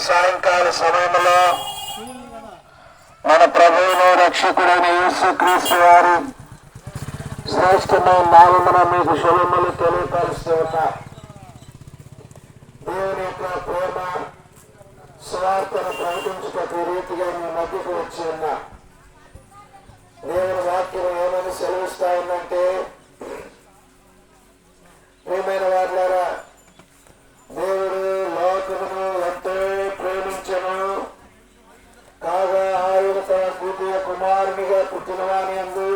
సాయంకాల సమయంలో మన ప్రభువును రక్షకుడైన యేసుక్రీస్తు వారి శ్రేష్టమైన నామమున మీకు శుభములు తెలియపరుస్తూ ఉన్నా. దేవుని యొక్క ప్రేమ స్వార్థను ప్రకటించుటకు రీతిగా మీ మధ్యకు వచ్చి ఉన్నా. దేవుని వాక్యం ఏమని సెలవిస్తా ఉందంటే, ప్రియమైన వారులారా, దేవుడు లోకమును ఎంతో ప్రేమించెను, కాగా ఆయన తన ద్వితీయ కుమారునిగా పుట్టినవాని యందు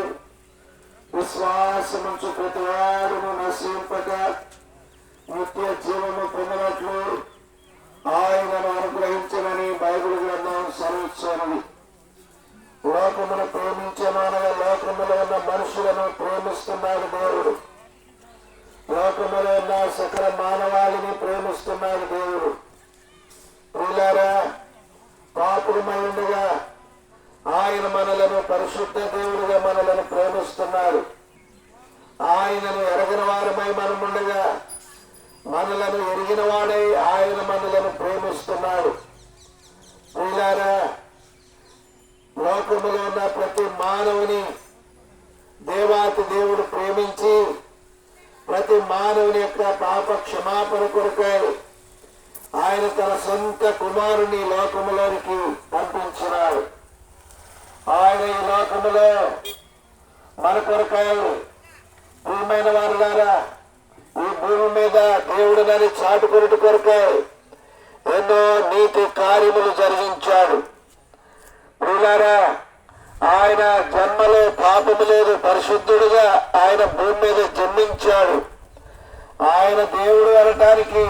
విశ్వాసముంచు ప్రతి వాడును నశింపక నిత్య జీవము పొందినట్లు ఆయనను అనుగ్రహించనని బైబిల్ గ్రంథం సెలవిస్తున్నది. లోకమును ప్రేమించెను అనగా లోకములో ఉన్న మనుషులను ప్రేమిస్తున్నాడు దేవుడు. లోకములో ఉన్న సకల మానవాళిని ప్రేమిస్తున్నాడు దేవుడు. ప్రియులారా, పాపులమై ఉండగా ఆయన మనలను పరిశుద్ధ దేవుడిగా మనలను ప్రేమిస్తున్నాడు. ఆయనను ఎరగిన వారమై మనముండగా మనలను ఎరిగిన వాడై ఆయన మనలను ప్రేమిస్తున్నాడు. ప్రియులారా, లోకములో ఉన్న ప్రతి మానవుని దేవాతి దేవుడు ప్రేమించి ప్రతి మానవుని యొక్క పాప క్షమాపణ కొరకై ఆయన తన సొంత కుమారుని లోకములోనికి పంపించినాడు. ఆయన ఈ లోకములో మన కొరకై, ప్రియమైన వారులారా, ఈ భూమి మీద దేవుడినని చాటుకొనుట కొరకై ఎన్నో నీతి కార్యములు జరిగించాడు. ప్రియులారా, ఆయన జన్మలో పాపము లేదు, పరిశుద్ధుడుగా ఆయన భూమి మీద జన్మించాడు. ఆయన దేవుడు అనటానికి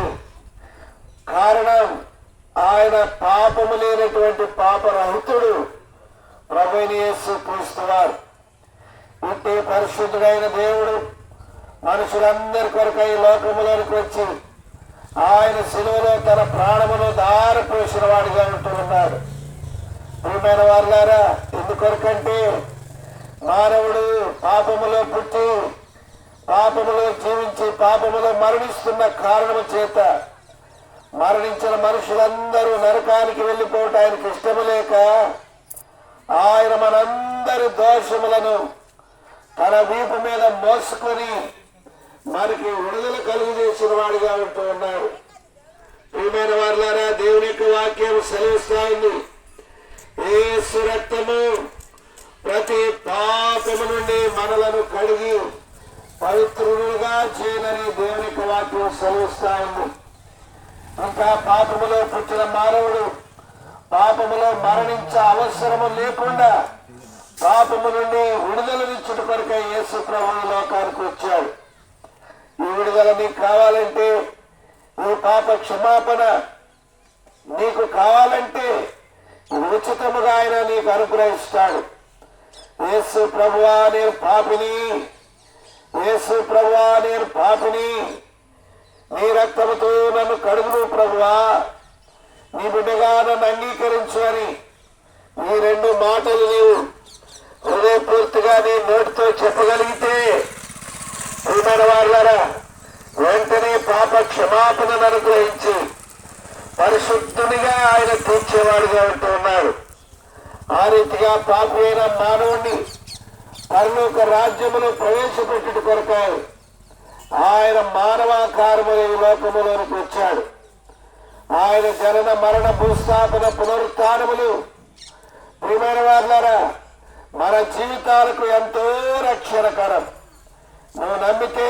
కారణం ఆయన పాపము లేనటువంటి పాపరహితుడు ప్రభువైన యేసుక్రీస్తు వారు. ఇంటి పరిశుద్ధుడైన దేవుడు మనుషులందరి కొరకై లోకములోనికి వచ్చి ఆయన శిలువలో తన ప్రాణమును దారపోసిన వాడిగా ఉంటున్నాడు. ప్రియమైన వారులారా, ఎందుకొరకంటే మానవుడు పాపములో పుట్టి పాపములో జీవించి పాపములో మరణిస్తున్న కారణము చేత మరణించిన మనుషులందరూ నరకానికి వెళ్ళిపోవటం ఆయనకు ఇష్టము లేక ఆయన మనందరి దోషములను తన వీపు మీద మోసుకొని మనకి విడుదల కలుగు చేసిన వాడిగా ఉంటూ ఉన్నాడు. ప్రియమైన వారులారా, దేవుని యొక్క వాక్యం సెలవిస్తా ఉంది, యేసు రక్తము ప్రతి పాపము నుండి మనలను కడిగి పవిత్రులుగా చేయనని దేవుని యొక్క వాక్యం సెలవిస్తా ఉంది. ఇంకా పాపములో పుట్టిన మానవుడు పాపములో మరణించే అవసరము లేకుండా పాపము నుండి విడుదలనిచ్చుట కొరకై యేసు ప్రభువు లోకానికి వచ్చాడు. ఈ విడుదల నీకు కావాలంటే, ఈ పాప క్షమాపణ నీకు కావాలంటే ఉచితముగా ఆయన నీకు అనుగ్రహిస్తాడు. యేసు ప్రభువా నేను పాపిని, యేసు ప్రభువా నేను పాపిని, నీ రక్తముతో నన్ను కడుగును ప్రభువా, నీ బిడ్డగా నన్ను అంగీకరించు అని ఈ రెండు మాటలు నీవు హృదయపూర్తిగా నీ నోటితో చెప్పగలిగితే ప్రియమైన వారులారా, వెంటనే పాప క్షమాపణను అనుగ్రహించి పరిశుద్ధునిగా ఆయన తీర్చేవాడుగా ఉంటూ ఉన్నాడు. ఆ రీతిగా పాపి అయిన మానవుణ్ణి పరలోక రాజ్యములో ప్రవేశపెట్టుట కొరకాయ ఆయన మానవాకారములు ఈ లోకములోనికి వచ్చాడు. ఆయన జనన మరణ భూస్థాపన పునరుత్థానములు ప్రియమైన వారులారా మన జీవితాలకు ఎంతో రక్షణకరం. నువ్వు నమ్మితే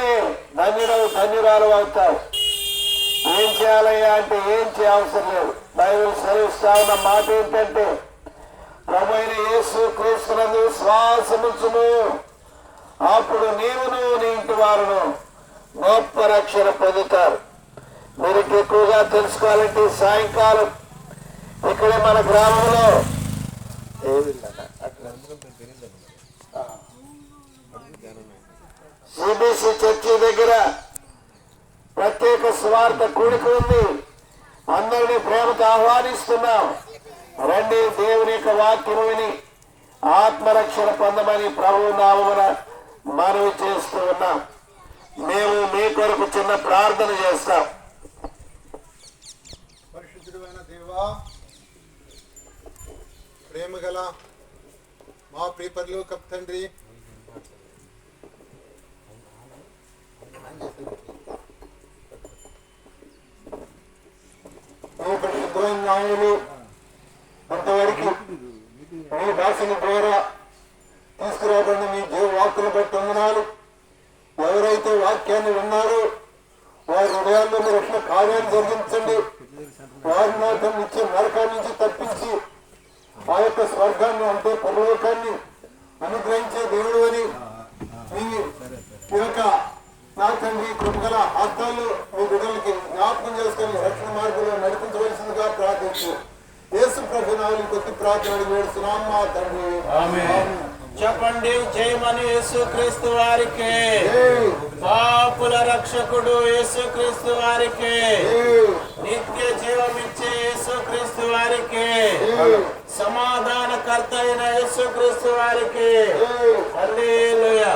ధన్యురాలు అవుతావు. ఏం చేయాలయ్యా అంటే ఏం చేయవసరం లేదు. బైబిల్ సెలవిస్తా ఉన్న మాట ఏంటంటే, ప్రభు అయిన యేసు క్రీస్తునందు శ్వాసముచ్చును, అప్పుడు నీవును నీ ఇంటి వారును గొప్ప రక్షణ పొందుతారు. మీరు ఎక్కువగా తెలుసుకోవాలంటే సాయంకాలం ఇక్కడే మన గ్రామంలో సిబిసి చర్చి దగ్గర ప్రత్యేక స్వార్థ కూడిక ఉంది. అందరినీ ప్రేమతో ఆహ్వానిస్తున్నాం. రండి, దేవుని యొక్క వాక్యం విని ఆత్మరక్షణ పొందమని ప్రభువు నామమున మనవి చేస్తూ ఉన్నాం. మేము మీ కొరకు చిన్న ప్రార్థన చేస్తాం. పరిశుద్ధుడైన దేవా, ప్రేమ గల మా ప్రియ పరలోకపు తండ్రి, పరిశుద్ధమైన నాయకులు అంతవరకు మీ భాషల ద్వారా తీసుకురాబడిన మీ జీవవాక్కులు బట్టి వందనాలు. ఎవరైతే వాక్యాన్ని విన్నారో వారి హృదయాల్లో మీరు రక్షణ కార్యాలు జరిగించండి. వారి మాత్రం ఇచ్చే నరకాన్ని నుంచి తప్పించి ఆ యొక్క స్వర్గాన్ని అంటే పరలోకాన్ని అనుగ్రహించే దేవుడు అని మీ యొక్క నా తండ్రి కృపగల హస్తాలు మీ బిడ్డలకి జ్ఞాపకం చేసుకొని రక్షణ మార్గంలో నడిపించవలసిందిగా ప్రార్థించు. యేసు ప్రభు నామమున కొద్ది ప్రార్థన వేడుస్తున్నాం మా తండ్రి. ఆమేన్. చెప్పండి, జయమని యేసుక్రీస్తు వారికి. పాపుల రక్షకుడు యేసుక్రీస్తు వారికి. నిత్య జీవమిచ్చే యేసుక్రీస్తు వారికి. సమాధానకర్త అయిన యేసుక్రీస్తు వారికి. హల్లెలూయా.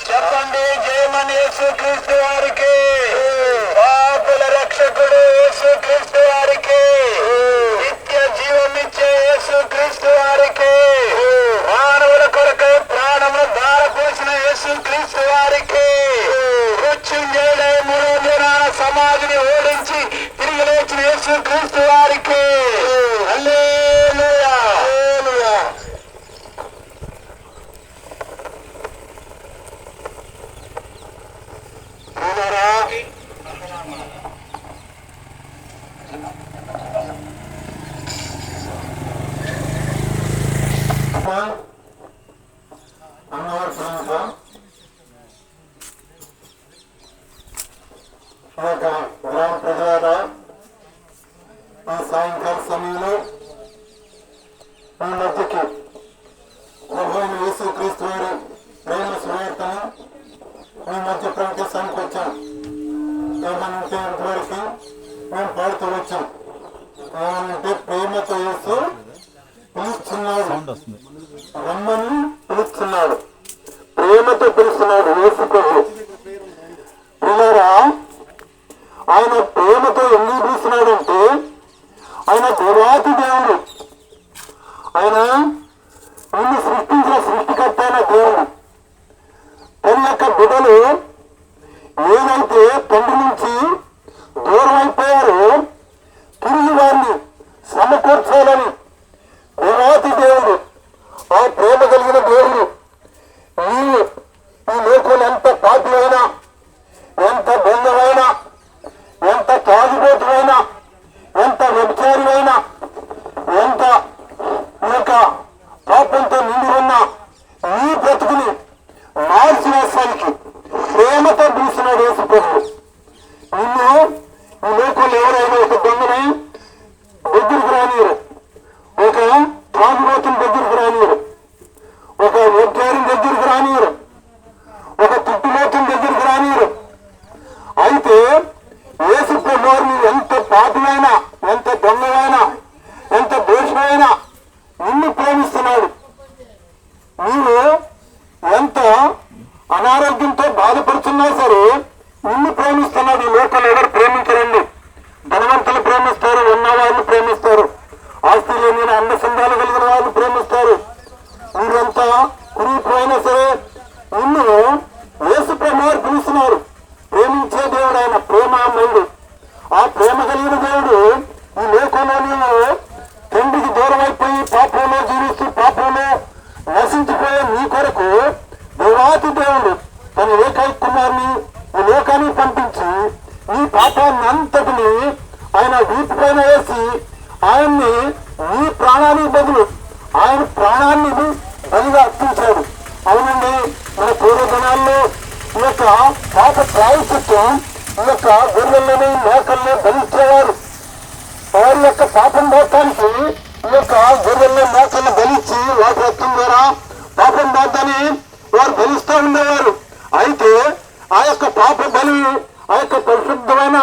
చెప్పండి, జయమని యేసుక్రీస్తు వారికి. పాపుల రక్షకుడు యేసుక్రీస్తు వారికి. నిత్య జీవమిచ్చే యేసుక్రీస్తు వారికి. మానవుల కొరకై ప్రాణమును ధారపోసిన యేసుక్రీస్తు వారికి. మృత్యుంజయుడై మూడవ దినాన సమాధిని ఓడించి తిరిగి లేచిన యేసుక్రీస్తు వారికి. హల్లెలూయా. హల్లెలూయా. ఈ యొక్క గ్రామ ప్రజలారా ఈ సాయంకాల సమయంలో ఈ మధ్యకి ప్రభువైన యేసుక్రీస్తు వారి ప్రేమ సువార్తను ఈ మధ్య ప్రకటించడానికి వచ్చాం. ఏమనంటే ఇంతవరకు మేము పాడుతూ వచ్చాం. ఏమనంటే ప్రేమతో యేసు పిలుస్తున్నాడు, రమ్మని పిలుస్తున్నాడు, ప్రేమతో పిలుస్తున్నాడు యేసు ప్రభు. పిల్లరా, ఆయన ప్రేమతో ఎందుకు పిలుస్తున్నాడంటే ఆయన దేవాతి దేవుడు, ఆయన నిన్ను సృష్టించిన సృష్టికర్త అయిన దేవుడు. తన యొక్క బిడ్డలు ఏదైతే తండ్రి నుంచి దూరం అయిపోయారో తిరిగి వారిని సమకూర్చాలని దేవాతి దేవుడు, ఆ ప్రేమ కలిగిన దేవుడు. నీవు ఈ లోకంలో ఎంత పాపివైనా, ఎంత దొంగవైనా, ఎంత తాగుబోతువైనా, ఎంత వ్యభిచారివైనా, ఎంత యొక్క పాపంతో నిండి ఉన్న నీ బ్రతుకుని మార్చి వేసానికి ప్రేమతో పిలుస్తున్నాడు యేసు ప్రభు. నిన్ను ఈ లోకంలో ఎవరైనా ఒక దొంగని దగ్గరికి రానియరు, ఒక తాగుబోతుని దగ్గరికి రానియరు, ఒక వ్యభిచారిని దగ్గరికి రానియరు, ఒక తిట్టుబోతుని దగ్గరికి రానియరు. అయితే యేసు ప్రభు నువ్వు ఎంత పాపివైనా, ఎంత దొంగవైనా, ఎంత దోషమైనా నిన్ను ప్రేమిస్తున్నాడు. నీవు ఎంత అనారోగ్యంతో బాధపడుతున్నా సరే నిన్ను ప్రేమిస్తున్నాడు. ఈ లోకంలో ఎవరు ప్రేమించరండి. ధనవంతులు ప్రేమిస్తారు, ఉన్నవారిని ప్రేమిస్తారు, ఆస్తి లేని అందసందాలు కలిగిన వారిని ప్రేమిస్తారు. మీరంతా కురిపోయినా సరే నిన్ను యేసు ప్రభు పిలుస్తున్నారు. ప్రేమించే దేవుడు ఆయన, ప్రేమామయుడు. ఆ ప్రేమ కలిగిన దేవుడు ఈ లోకంలో నీవు తండ్రికి దూరం అయిపోయి పాపంలో జీవిస్తూ పాపంలో నశించిపోయే నీ కొరకు దేవాతి దేవుడు తన ఏకైక కుమారుని ఈ లోకానికి పంపించి నీ పాపాన్ని అంతటిని ఆయన వీపు పైన వేసి ఆయన్ని నీ ప్రాణానికి బదులు ఆయన ప్రాణాన్ని బలిగా అర్పించాడు. అవునండి, మన పూర్వజనాల్లో ఈ యొక్క పాప ప్రాయశ్చిత్తం ఈ యొక్క గొర్రెల్లోని మేకల్ని బలిచ్చేవారు. వారి యొక్క పాపం పోతానికి ఈ యొక్క గొర్రెల్లో మేకలను బలిచ్చి వాటి రక్తం ద్వారా పాపం పోతాని వారు బలిస్తూ ఉండేవారు. అయితే ఆ యొక్క పాప బలి, ఆ యొక్క పరిశుద్ధమైన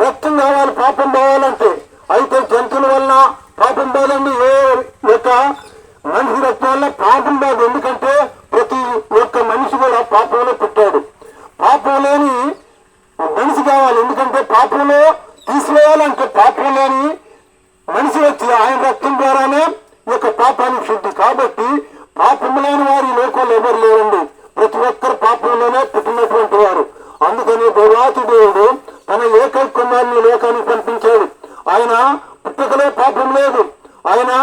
రక్తం కావాలి పాపం పోవాలంటే. అయితే జంతువుల వల్ల పాపం పోదండి, ఏ యొక్క మనిషి రక్తం వల్ల పాపం పోదు. ఎందుకంటే ప్రతి ఒక్క మనిషి కూడా పాపంలో పుట్టాడు. పాపం లేని మనిషి కావాలి. ఎందుకంటే పాపంలో తీసివేయాలంటే పాపం లేని మనిషి వచ్చి ఆయన రక్తం ద్వారానే ఈ యొక్క పాపానికి శుద్ధి. కాబట్టి పాపం లేని వారి లోకంలో ఎవరు లేరండి. ప్రతి ఒక్కరు పాపంలోనే పుట్టినటువంటి వారు. అందుకని దేవాతి దేవుడు తన ఏకైక కుమారుని లోకానికి పంపించాడు. ఆయన పుట్టుకలో పాపం లేదు. ఆయన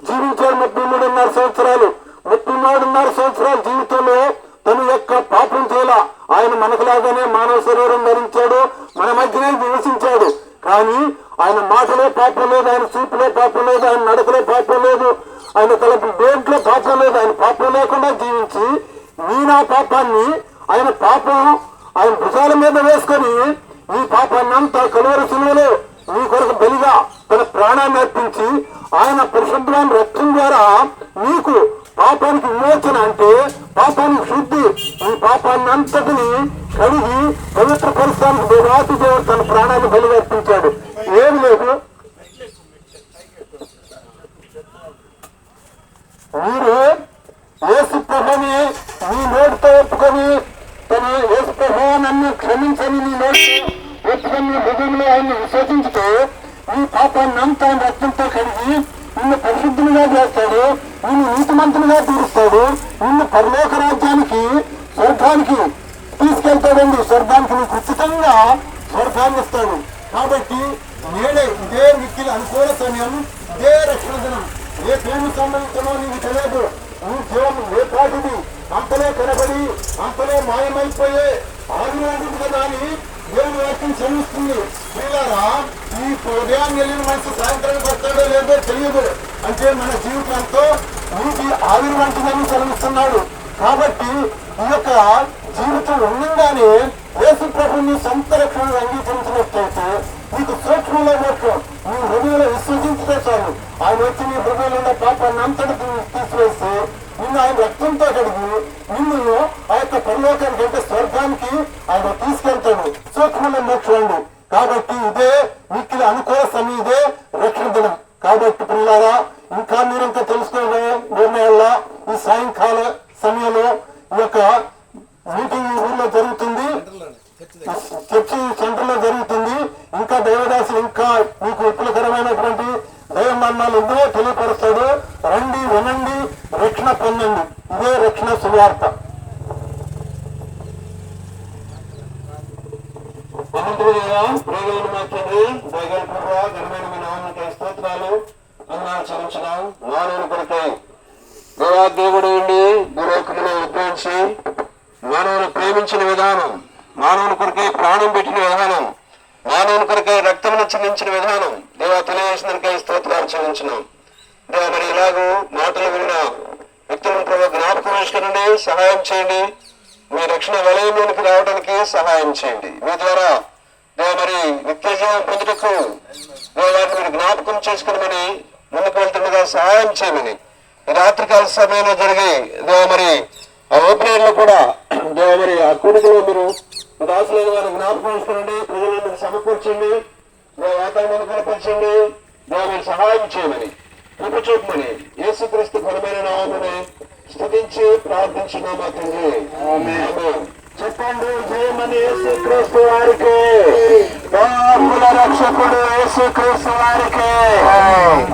జీవించాడు 33.5 సంవత్సరాలు. 33.5 సంవత్సరాల జీవితంలో తన యొక్క పాపం చేయాల. ఆయన మనకులాగానే మానవ శరీరం ధరించాడు, మన మధ్యనే నివసించాడు. కానీ ఆయన మాటలో పాపం లేదు, ఆయన చూపులో పాపం లేదు, ఆయన నడకలో పాపం లేదు, ఆయన తలపు దేంట్లో పాపం లేదు. ఆయన పాపం లేకుండా జీవించి నా పాపాన్ని ఆయన భుజాల మీద వేసుకొని నీ పాపాన్ని అంతా కలువరి సిలువలో నీ కొరకు బలిగా తన ప్రాణాన్ని అర్పించి ఆయన పరిశుద్ధమైన రక్తం ద్వారా నీకు పాపానికి విమోచన, అంటే పాపానికి శుద్ధి, ఈ పాపాన్ని అంతటిని కడిగి పవిత్ర పరిస్థానికి దేవాతి దేవుడు తన ప్రాణాన్ని బలిగా అర్పించాడు. ఏమి లేదు, మీరు యేసు ప్రభుని నీ నోటితో ఒప్పుకొని తన యేసు ప్రభు నన్ను క్షమించని నీ నోటితో ఒప్పుకొని నీ హృదయంలో ఆయన్ని విశ్వసించితే నీ పాపాన్ని అంతా రక్తంతో కడిగి నిన్ను పరిశుద్ధులుగా చేస్తాడు, నిన్ను నీతిమంతులుగా తీరుస్తాడు, నిన్ను పరలోక రాజ్యానికి స్వర్గానికి తీసుకెళ్తాడండి. స్వర్గానికి నీకు ఉచితంగా స్వర్గాన్ని ఇస్తాడు. కాబట్టి నేడే ఇదే మిక్కిలి అనుకూల సమయం, ఇదే రక్షణ దినం. ఏ ప్రేమ సంబంధించమో నీకు తెలియదు. నీ జీవనం ఏ పాటిది అంతలో కనబడి అంతలో మాయమైపోయే ఆదివారం కదా అని దేవుని వాక్యం శ్రమిస్తుంది. పిల్లరా, ఈ ఉదయాన్ని వెళ్ళిన మనిషి సాయంత్రానికి వస్తాడో లేదో తెలియదు. అంటే మన జీవితంతో నీకు ఆవిరి వంటిదని శ్రమిస్తున్నాడు. కాబట్టి ఈ యొక్క జీవితం ఉండగానే యేసు ప్రభుని సొంత రక్షణను అంగీకరించినట్లయితే నీకు సూక్ష్మంలో మోక్షం నీ హృదయంలో విశ్వసించితే చాలు. ఆయన వచ్చి నీ హృదయంలో ఉన్న పాపాన్ని అంతటి తీసివేసి నిన్ను ఆయన రక్తంతో కడిగి నిన్ను ఆ యొక్క పరలోకానికి అంటే స్వర్గానికి ఆయన తీసుకెళ్తాడు. సూక్ష్మంలో మోక్షం అండి. కాబట్టి ఇదే మిక్కిలి అనుకూల సమయం, ఇదే రక్షణ దినం. కాబట్టి పిల్లారా, ఇంకా మీరింకా తెలుసుకోవే నిర్ణయాల్లో ఈ సాయంకాల సమయంలో ఈ యొక్క మీటింగ్ ఊర్లో జరుగుతుంది, చర్చి సెంటర్ లో జరుగుతుంది. ఇంకా దేవదాసులు ఇంకా మీకు విపులకరమైనటువంటి దైవమన్నాలు ఎన్నో తెలియపరుస్తాడు. రండి, వినండి, రక్షణ పొందండి. ఇదే రక్షణ సువార్త. ప్రేగలను మాత్రండి ఘనమైన మీ నామమునకై స్తోత్రాలు అన్నాలు చెల్లించున్నాం. మానవుని కొరకై దేవుడు ఉండి భూలోకములో ఉద్భవించి మానవుని ప్రేమించిన విధానం, మానవుని కొరకై ప్రాణం పెట్టిన విధానం, మానవుని కొరకై రక్తమును చెల్లించిన విధానం దేవా తెలియజేసినకై స్తోత్రాలు చెల్లించున్నాం. దేవా మరి ఇలాగూ మాటలు విన్న వ్యక్తులను ప్రభు జ్ఞాపకం చేసుకునండి, సహాయం చేయండి. మీ రక్షణ వలయంలోనికి రావడానికి సహాయం చేయండి. మీ ద్వారా దేవా మరి నిత్య జీవం పొందుటకు వారిని మీరు జ్ఞాపకం చేసుకుని ముందుకు వెళ్తుండగా సహాయం చేయమని ఈ రాత్రికాల సమయంలో జరిగి దేవా మరి ఆ ఓపెనర్లో కూడా దేవా మరి ఆ కూడికలో మీరు దాసులైన వారిని జ్ఞాపకం చేసుకునండి. ప్రజలను మీరు సమకూర్చండి, వాతావరణాన్ని కనపరచండి. దేవా మీరు సహాయం చేయమని కృప చూపమని యేసుక్రీస్తు ఘనమైన నామమునే స్తుతించి ప్రార్థించున్నామా తండ్రి. ఆమేన్. చెప్పండి, జయమని యేసుక్రీస్తు వారికి, పాపుల రక్షకుడు యేసుక్రీస్తు వారికి,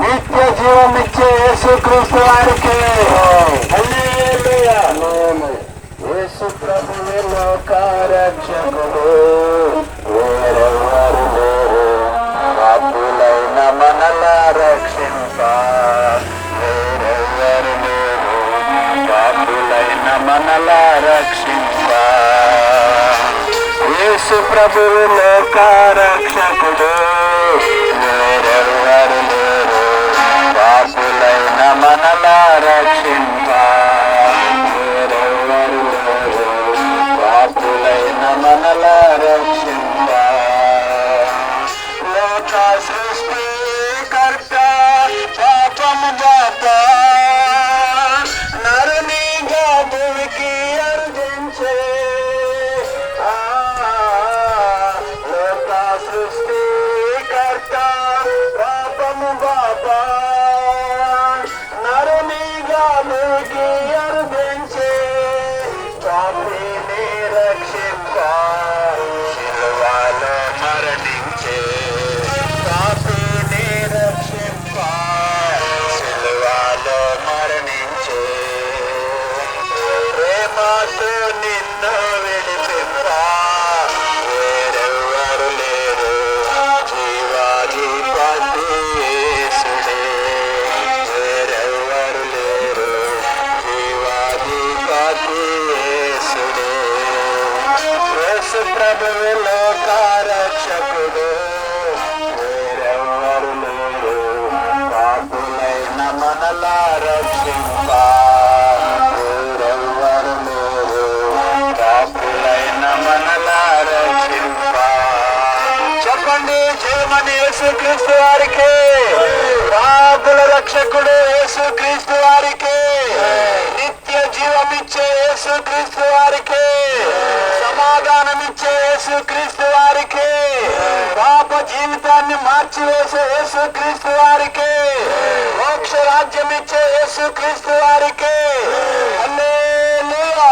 నిత్య జీవం ఇచ్చే యేసుక్రీస్తు వారికి. హల్లెలూయా. యేసు ప్రభువే లోక రక్షకుడు, వేరెవరు లేరు పాపులైన మనల రక్షింప. వేరెవరు లేరు పాపులైన మనల రక్షింప. యేసు ప్రభువు లోక రక్షకుడు, వేరెవరు లేరు పాపులైన మనల రక్షింప. వేరెవరు లేరు పాపులైన మనల రక్షింప. లోక సృష్టికర్త పాపము బాప నరునిగా భూమికి అర్జించే. లోక సృష్టికర్త పాపము బాప నరునిగా భూమికి అర్జించే. పాపిని రక్షింప శిలువలో మరణించే. పాపిని రక్షింప శిలువలో మరణించే. ప్రేమతో నిన్ను విడిపింప వేరెవ్వరు లేరు జీవాధిపతి యేసుడే. వేరెవ్వరు లేరు జీవాధిపతి యేసుడే. యేసు ప్రభువు లోక రక్షకుడు, వేరెవ్వరు లేరు పాపులైన మనల రక్షింప. వేరెవ్వరు లేరు పాపులైన మనల రక్షింప. చెప్పండి, జయమని యేసుక్రీస్తు వారికి, పాపుల రక్షకుడు యేసుక్రీస్తు వారికి, నిత్య జీవమిచ్చే యేసుక్రీస్తు వారికి, సమాధానమిచ్చే యేసుక్రీస్తు వారికి, పాప జీవితాన్ని మార్చివేసే యేసుక్రీస్తు వారికి, మోక్ష రాజ్యం ఇచ్చే యేసుక్రీస్తు వారికి. హల్లెలూయా.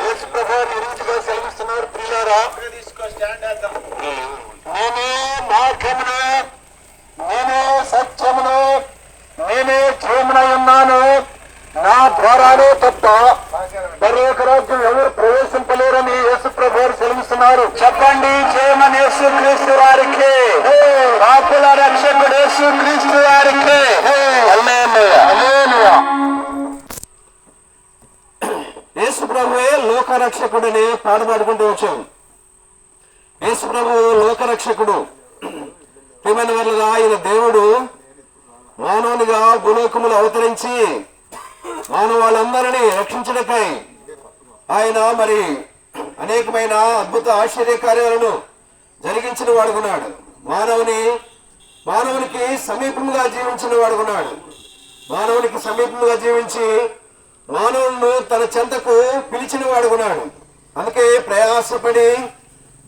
యేసు ప్రభువు ఈ రీతిగా సెలవిస్తున్నారు. ప్రియులారా, నేనే మార్గమును, నేనే సత్యమును, నేనే జీవమునై ఉన్నాను. నా ద్వారానే తప్ప పరలోక రాజ్యం ఎవరు ప్రవేశింపలేరని యేసు ప్రభువు సెలవిస్తున్నారు. చెప్పండి, జయమని యేసుక్రీస్తు వారికి, పాపుల రక్షకుడు యేసుక్రీస్తు వారికి. హల్లెలూయా. హల్లెలూయా. యేసు ప్రభువే లోక రక్షకుడని పాడుకుంటూ వచ్చాం. యేసు ప్రభువు లోక రక్షకుడు. ప్రియమైన వారులుగా ఆయన దేవుడు మానవునిగా భూలోకములు అవతరించి మానవాళ్ళందరినీ రక్షించడకై ఆయన మరి అనేకమైన అద్భుత ఆశ్చర్య కార్యాలను జరిగించిన వాడుకున్నాడు. మానవునికి సమీపంగా జీవించిన వాడుకున్నాడు. మానవునికి సమీపంగా జీవించి మానవులను తన చెంతకు పిలిచిన వాడుకున్నాడు. అందుకే ప్రయాసపడి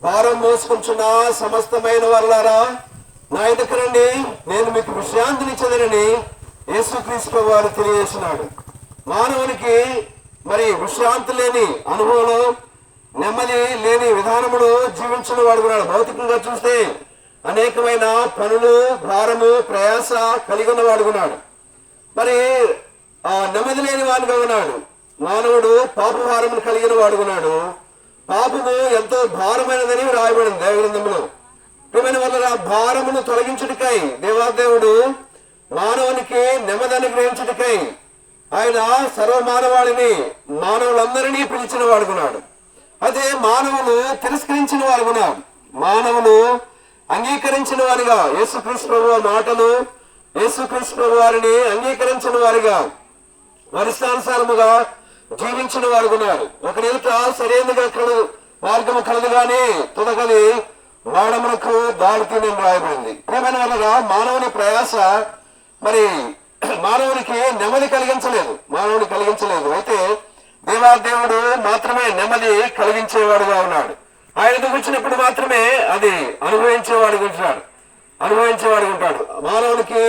భారం మోసుకుంటున్న సమస్తమైన వారులారా నా ఎదుకు రండి, నేను మీకు విశ్రాంతినిచ్చేదనని యేసుక్రీస్తు వారు తెలియజేస్తున్నాడు. మానవునికి మరి విశ్రాంతి లేని అనుభవంలో, నెమ్మది లేని విధానములో జీవించిన వాడుకున్నాడు. భౌతికంగా చూస్తే అనేకమైన పనులు, భారము, ప్రయాస కలిగి ఉన్న వాడుకున్నాడు. మరి ఆ నెమ్మది లేని వాడుగా ఉన్నాడు. మానవుడు పాప భారమును కలిగిన వాడుకున్నాడు. పాపము ఎంతో భారమైనదని రాయబడింది దైవగ్రంథంలో. ప్రియమైన వల్ల భారమును తొలగించుటకై దేవాదేవుడు మానవునికి నెమ్మది అనుగ్రహించుటకై ఆయన సర్వమానవాళిని, మానవులందరినీ పిలిచిన వాడుకున్నాడు. అదే మానవులు తిరస్కరించిన వాడుకున్నాడు. మానవులు అంగీకరించిన వారిగా యేసుక్రీస్తు ప్రభువు మాటలు, యేసుక్రీస్తు ప్రభు వారిని అంగీకరించిన వారిగా వరిష్టానుసారముగా జీవించిన వారుకున్నారు. ఒకరి ఎదుట సరైనగా మార్గము కలదు గాని తుదగలి వాడమునకు దాడితీని రాయబడింది. ప్రియమైన వల్ల మానవుని ప్రయాస మరి మానవునికి నెమ్మది కలిగించలేదు. అయితే దేవాదేవుడు మాత్రమే నెమ్మది కలిగించేవాడుగా ఉన్నాడు. ఆయన వచ్చినప్పుడు మాత్రమే అది అనుభవించేవాడు ఉంటాడు. మానవునికి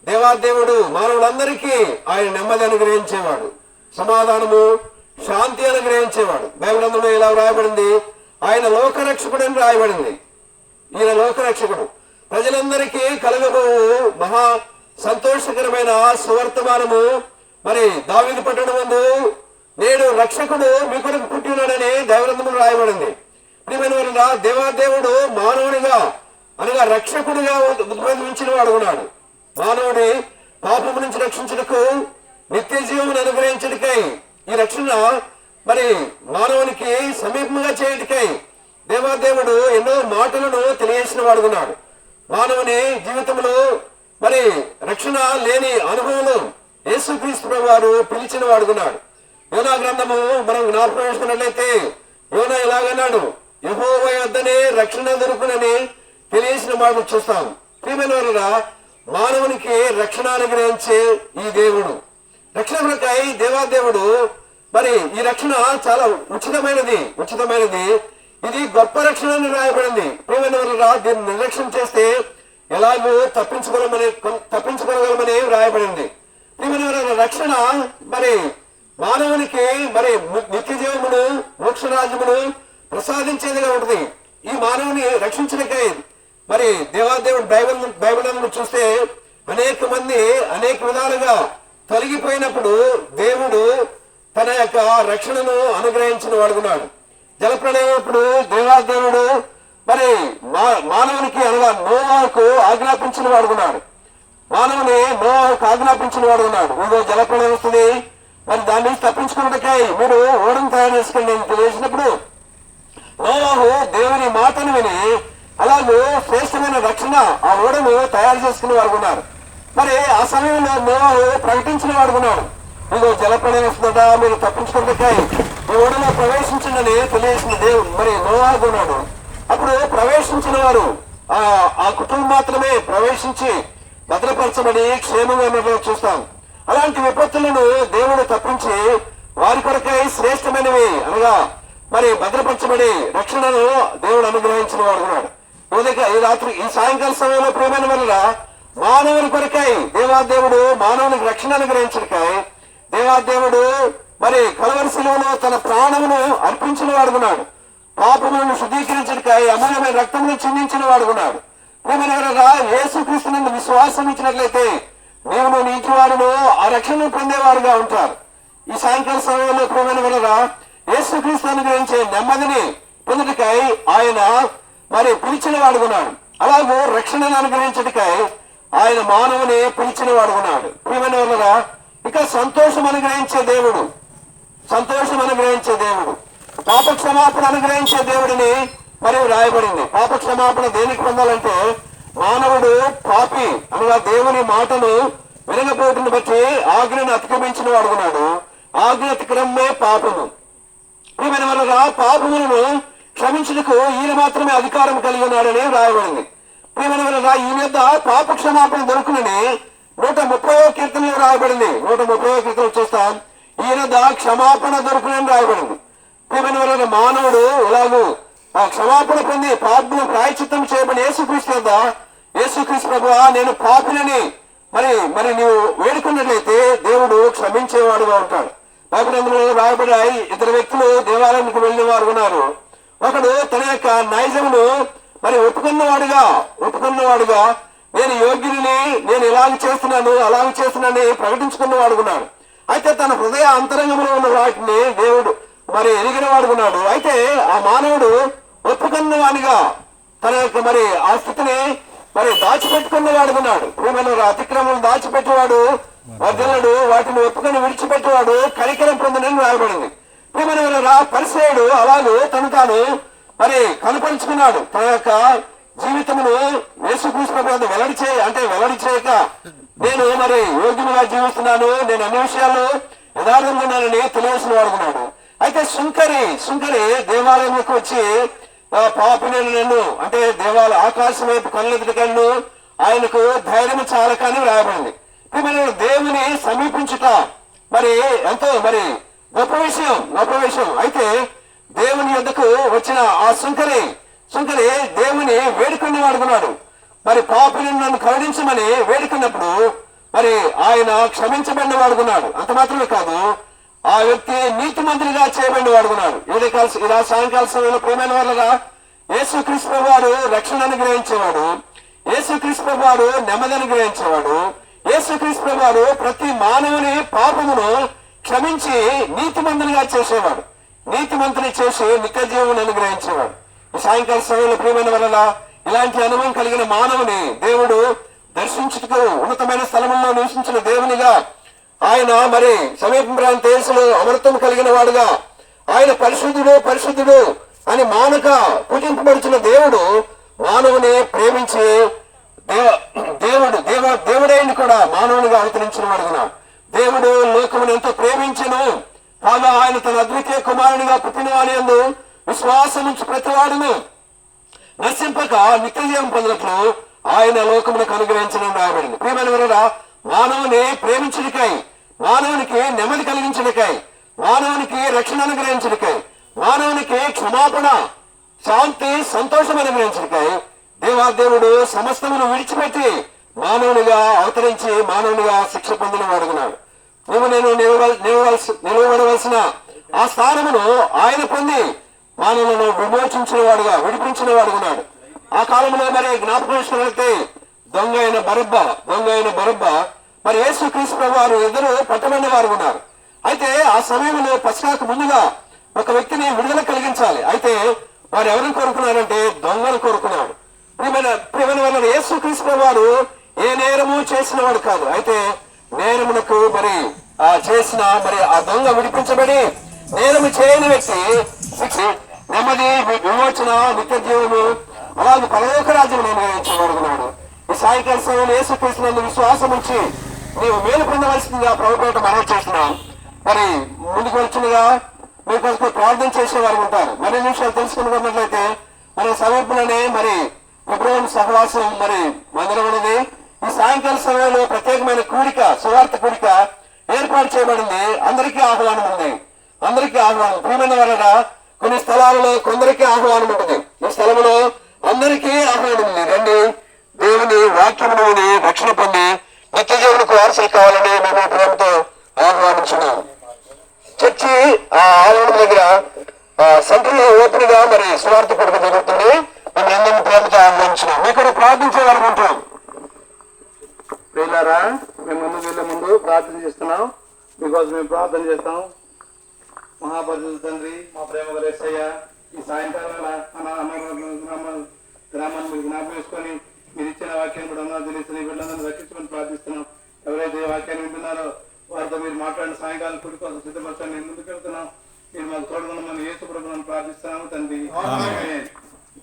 దేవాదేవుడు మానవులందరికీ ఆయన నెమ్మది అనుగ్రహించేవాడు, సమాధానము, శాంతి అనుగ్రహించేవాడు. బైబిల్ గ్రంథంలో ఇలా రాయబడింది, ఆయన లోకరక్షకుడు అని రాయబడింది. ఈయన లోకరక్షకుడు, ప్రజలందరికీ కలగబోవు మహా సంతోషకరమైన సువర్తమానము. మరి దావీదు పట్టణమందు నేడు రక్షకుడు మీ కొరకు పుట్టి ఉన్నాడని దైవగ్రంథంలో రాయబడింది. ప్రియమైన దేవాదేవుడు మానవునిగా అనగా రక్షకుడిగా ఉద్భవించిన వాడుకున్నాడు. మానవుడి పాపము నుంచి రక్షించుటకు, నిత్య జీవమును అనుగ్రహించుటకై, ఈ రక్షణ మరి మానవునికి సమీపంగా చేయుటకై దేవాదేవుడు ఎన్నో మాటలను తెలియజేసిన వాడుకున్నాడు. మానవుని జీవితంలో మరి రక్షణ లేని అనుభవంలో యేసుక్రీస్తు ప్రభువు వారు పిలిచిన వాడుకున్నాడు. యోనా గ్రంథము మనం జ్ఞాపకం చేసుకున్నట్లయితే యోనా ఎలాగన్నాడు, యెహోవా యొద్దనే రక్షణ దొరుకునని తెలియజేసిన మాట చూస్తాం. ప్రియమైన వారులారా, మానవునికి రక్షణ అనుగ్రహించే ఈ దేవుడు, రక్షణ కొరకై దేవాదేవుడు మరి ఈ రక్షణ చాలా ఉచితమైనది. ఇది గొప్ప రక్షణ అని రాయబడింది. ప్రియమైన వారులారా, దీన్ని నిర్లక్ష్యం చేస్తే ఎలాగో తప్పించుకోగలమని రాయబడింది. ప్రియమైన వారులారా, రక్షణ మరి మానవునికి మరి నిత్య జీవమును, మోక్షరాజ్యమును ప్రసాదించేదిగా ఉంటుంది. ఈ మానవుని రక్షించడానికై మరి దేవాదేవుడు బైబిల్ చూస్తే అనేక మంది అనేక విధాలుగా తొలగిపోయినప్పుడు దేవుడు తన యొక్క రక్షణను అనుగ్రహించిన వాడుకున్నాడు. జలప్రళయప్పుడు దేవాదేవుడు మరి మానవునికి అనగా నోవాహుకు ఆజ్ఞాపించిన వాడుకున్నాడు. ఇదిగో జలప్రళయం వస్తుంది, మరి దాని నుంచి తప్పించుకున్నట్టుకై మీరు ఓడను తయారు చేసుకోండి అని తెలియజేసినప్పుడు నోవాహు దేవుని మాటను విని అలాగే శ్రేష్టమైన రక్షణ ఆ ఓడను తయారు చేసుకుని వాడుకున్నారు. మరి ఆ సమయంలో నోవాహు ప్రకటించిన వాడుకున్నాడు, ఇదిగో జలప్రళయం వస్తుందట, మీరు తప్పించుకున్నట్టుకై ఈ ఓడలో ప్రవేశించండి తెలియజేసిన దేవుడు మరి నోవాహు ఉన్నాడు. అప్పుడు ప్రవేశించిన వారు ఆ కుటుంబం మాత్రమే ప్రవేశించి భద్రపరచబడి క్షేమంగా ఉన్నట్లు చూస్తాం. అలాంటి విపత్తులను దేవుడు తప్పించి వారి కొరకై శ్రేష్టమైనవి అనగా మరి భద్రపరచబడి రక్షణను దేవుడు అనుగ్రహించిన వాడుకున్నాడు. ఈ సాయంకాల సమయంలో ప్రియమైన వల్ల మానవుని కొరకై దేవాదేవుడు మానవునికి రక్షణ అనుగ్రహించడకై దేవాదేవుడు మరి కలవరి శిలువలో తన ప్రాణమును అర్పించిన వాడుకున్నాడు. పాపములను శుద్ధీకరించడకై అమూల్యమైన రక్తమును చిందించిన వాడుకున్నాడు. ప్రియమైన వల్ల యేసుక్రీస్తునందు విశ్వాసం ఇచ్చినట్లయితే నీవును నీ ఇంటి వారును ఆ రక్షణను పొందేవారుగా ఉంటారు. ఈ సాయంకాల సమయంలో ప్రియమైన వల్ల యేసుక్రీస్తు అనుగ్రహించే నెమ్మదిని పొందుటకై ఆయన మరి పిలిచిన వాడుకున్నాడు. అలాగూ రక్షణను అనుగ్రహించటకై ఆయన మానవుని పిలిచిన వాడుకున్నాడు. ప్రియమైన వల్ల ఇక సంతోషం అనుగ్రహించే దేవుడు, పాప క్షమాపణ అనుగ్రహించే దేవుడిని మరియు రాయబడింది. పాప క్షమాపణ దేనికి పొందాలంటే మానవుడు పాపి అనగా దేవుని మాటను వినకపోవటాన్ని బట్టి ఆజ్ఞను అతిక్రమించిన వాడుకున్నాడు. ఆజ్ఞ అతిక్రమే పాపము. ప్రియమైన వల్ల పాపములను క్షమించుటకు ఈయన మాత్రమే అధికారం కలిగి ఉన్నాడని రాయబడింది. ప్రియమైన వల్ల ఈయన యొక్క పాప క్షమాపణ దొరుకునని 130వ కీర్తనలో రాయబడింది. 130వ కీర్తన చూస్తాం, ఈయన క్షమాపణ దొరుకునని రాయబడింది. ప్రియమైన వల్ల మానవుడు ఎలాగూ ఆ క్షమాపణ పొంది పాపను ప్రాయశ్చిత్తం చేయబడి యేసుక్రీస్తు ప్రభువా నేను పాపినని మరి నీవు వేడుకున్నట్లయితే దేవుడు క్షమించేవాడుగా ఉంటాడు. బైబిల్లో రాయబడ్డాయి, ఇద్దరు వ్యక్తులు దేవాలయానికి వెళ్ళిన వారు ఉన్నారు. ఒకడు తన యొక్క నైజమును ఒప్పుకున్నవాడుగా నేను యోగ్యుని, నేను ఇలాగ చేస్తున్నాను అలాగ చేస్తున్నానని ప్రకటించుకున్నవాడు ఉన్నాడు. అయితే తన హృదయ అంతరంగంలో ఉన్న వాటిని దేవుడు ఎరిగిన వాడుకున్నాడు. అయితే ఆ మానవుడు ఒప్పుకున్నవాడిగా తన యొక్క ఆ స్థితిని దాచిపెట్టుకున్న వాడుకున్నాడు. ప్రియమైన అతిక్రమం దాచిపెట్టేవాడు వర్ధనుడు, వాటిని ఒప్పుకొని విడిచిపెట్టేవాడు కనికరం పొందనని రాయబడింది. ప్రియమైన పరిసయుడు అలాగూ తను తాను కనపరుచుకున్నాడు. తన యొక్క జీవితమును యేసుక్రీస్తు వెల్లడి చేయక నేను యోగ్యునిగా జీవిస్తున్నాను, నేను అన్ని విషయాల్లో యథార్థంగా ఉన్నానని తెలియసిన వాడుకున్నాడు. అయితే సుంకరి దేవాలయంలోకి వచ్చి పాపిని నన్ను ఆకాశం వైపు కళ్ళెదుటికన్ను ఆయనకు ధైర్యం చాలకని రాయబడింది. దేవుని సమీపించుట ఎంతో గొప్ప విషయం. అయితే దేవుని యొద్దకు వచ్చిన ఆ సుంకరి దేవుని వేడుకుని వాడుకున్నాడు. పాపిని నన్ను కరుణించమని వేడుకున్నప్పుడు ఆయన క్షమించబడిన వాడుకున్నాడు. అంత మాత్రమే కాదు, ఆ వ్యక్తి నీతిమంతునిగా చేయబడిన వాడుకున్నాడు. ఇలా సాయంకాల సమయంలో ప్రేమైన వాళ్ళగా యేసుక్రీస్తు వారు రక్షణ అనుగ్రహించేవాడు, యేసుక్రీస్తు వారు నెమ్మది అనుగ్రహించేవాడు, యేసుక్రీస్తు వారు ప్రతి మానవుని పాపమును క్షమించి నీతిమంతునిగా చేసేవాడు, నీతిమంతుని చేసి నిత్య జీవనం అనుగ్రహించేవాడు. ఈ సాయంకాల సమయంలో ప్రియమైన వల్ల ఇలాంటి అనుభవం కలిగిన మానవుని దేవుడు దర్శించుటకు ఉన్నతమైన స్థలంలో నివసించిన దేవునిగా ఆయన సమీప ప్రాంతేశంలో అమృతం కలిగిన వాడుగా ఆయన పరిశుద్ధుడు అని మానక పూజింపబడుతున్న దేవుడు మానవుని ప్రేమించి దేవుడైన కూడా మానవునిగా అవతరించిన వాడుగా దేవుడు లోకమును ఎంతో ప్రేమించను కాగా ఆయన తన అద్వితీయ కుమారునిగా పుట్టిన వాని యందు విశ్వాసం నుంచి ప్రతివాడును నశింపక నిత్య జీవం పొందినట్లు ఆయన లోకమునకు అనుగ్రహించడం రాయబడింది. ప్రియమైన వారా, మానవుని ప్రేమించుడికై, మానవునికి నెమ్మది కలిగించుడికై, మానవునికి రక్షణ అనుగ్రహించుడికై, మానవునికి క్షమాపణ శాంతి సంతోషం అనుగ్రహించుడికై దేవాదేవుడు సమస్తమును విడిచిపెట్టి మానవునిగా అవతరించి మానవునిగా శిక్ష పొందిన వాడుకున్నాడు. నేను నిలవబడవలసిన ఆ స్థానమును ఆయన పొంది మానవులను విడిపించిన వాడుకున్నాడు. ఆ కాలంలో జ్ఞాపకం చేసుకున్నట్లయితే దొంగ అయిన బరబ్బ యేసుక్రీస్తు వారు ఇద్దరు పట్టబడిన వారు ఉన్నారు. అయితే ఆ సమయంలో పశ్చాత్త ముందుగా ఒక వ్యక్తిని విడుదల కలిగించాలి. అయితే వారు ఎవరిని కోరుకున్నారంటే దొంగను కోరుకున్నాడు. ప్రియమైన వల్ల యేసుక్రీస్తు వారు ఏ నేరము చేసిన వాడు కాదు. అయితే నేరమునకు చేసిన ఆ దొంగ విడిపించబడి నేరము చేయని వ్యక్తి శిక్ష, నెమ్మది, విమోచన, నిత్య జీవము అలాగే పరలోక రాజ్యం నిర్ణయించబడుతున్నాడు. ఈ సాయంకాల సమయంలో యేసుక్రీస్తు విశ్వాసం ఉంచి నీవు మేలు పొందవలసిందిగా ప్రభుపేట మనవి చేస్తున్నాం. ముందుకు వచ్చినగా మీకు ప్రార్థన చేసే వారు ఉంటారు. మరిన్ని నిమిషాలు తెలుసుకున్నట్లయితే మన సమీపంలోనే ఫిబ్రవరి సహవాసం మందిరం ఉన్నది. ఈ సాయంకాల సమయంలో ప్రత్యేకమైన కూడిక, సువార్త కూడిక ఏర్పాటు చేయబడింది. అందరికీ ఆహ్వానం ఉంది. ప్రియమైన వారగా కొన్ని స్థలాలలో కొందరికి ఆహ్వానం ఉంటుంది. ఈ స్థలంలో అందరికీ ఆహ్వానం ఉంది. రండి, దేవుని వాక్యమును విని రక్షణ పొంది నిత్య జీవనకు వారసులు కావాలని మేము ప్రేమతో ఆహ్వానించున్నాం. చర్చి ఆ ఆలయం దగ్గర సెంట్రల్ ఓపెన్ గా సువార్త కూడిక జరుగుతుంది. మేము అందరినీ ప్రేమతో ఆహ్వానించున్నాం. మీకు కూడా ప్రార్థించేవాలనుకుంటాం. ప్రియులారా, మేము ముందు ప్రార్థన చేస్తున్నాం. మీకోసం మేము ప్రార్థన చేస్తాం. మహాపరిశుద్ధ తండ్రి, మా ప్రేమ యేసయ్య, ఈ సాయంకాలం గ్రామాన్ని మీరు జ్ఞాపకం చేసుకొని మీరు ఇచ్చిన వాక్యాన్ని కూడా ఉన్నా తెలిసిన వీళ్ళందరినీ రక్షించమని ప్రార్థిస్తున్నాం. ఎవరైతే ఈ వాక్యాన్ని వింటున్నారో వారితో మీరు మాట్లాడిన సాయంకాలం కుడి కోసం సిద్ధపరచండి. నేను ముందుకు వెళ్తున్నాం. మీరు మాకు తోడుగా యేసు ప్రభువును ప్రార్థిస్తున్నాము తండ్రి.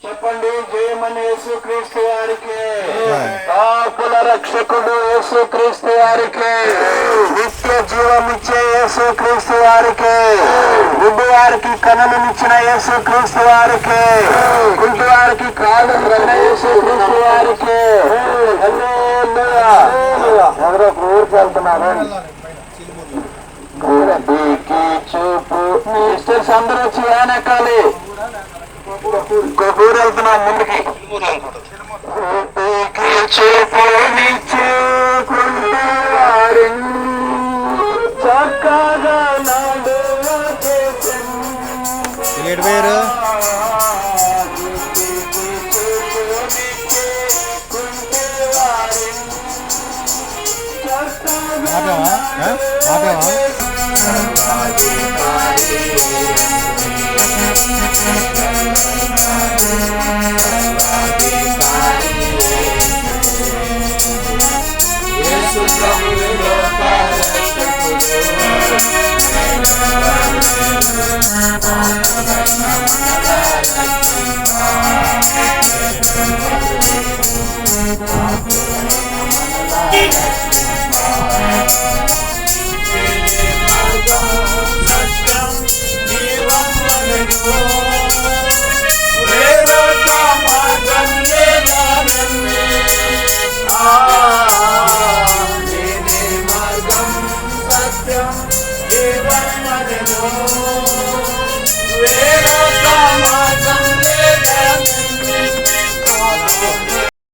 చెప్పండి, జయమని యేసుక్రీస్తు వారికి. పాపుల రక్షకుడు యేసుక్రీస్తు వారికి. నిత్య జీవం ఇచ్చే యేసుక్రీస్తు వారికి. గుడ్డి వారికి కనులనిచ్చిన యేసుక్రీస్తు వారికి. కుంటి వారికి కాళ్ళు యేసుక్రీస్తు వారికి. ఎవరో ఊరికి వెళ్తున్నారు. చూపు సిస్టర్స్ అందరూ వచ్చి వెనకాలి. ఊరు వెళ్తున్నాం ముందుకి. చక్కగా వేరు ఆపేవా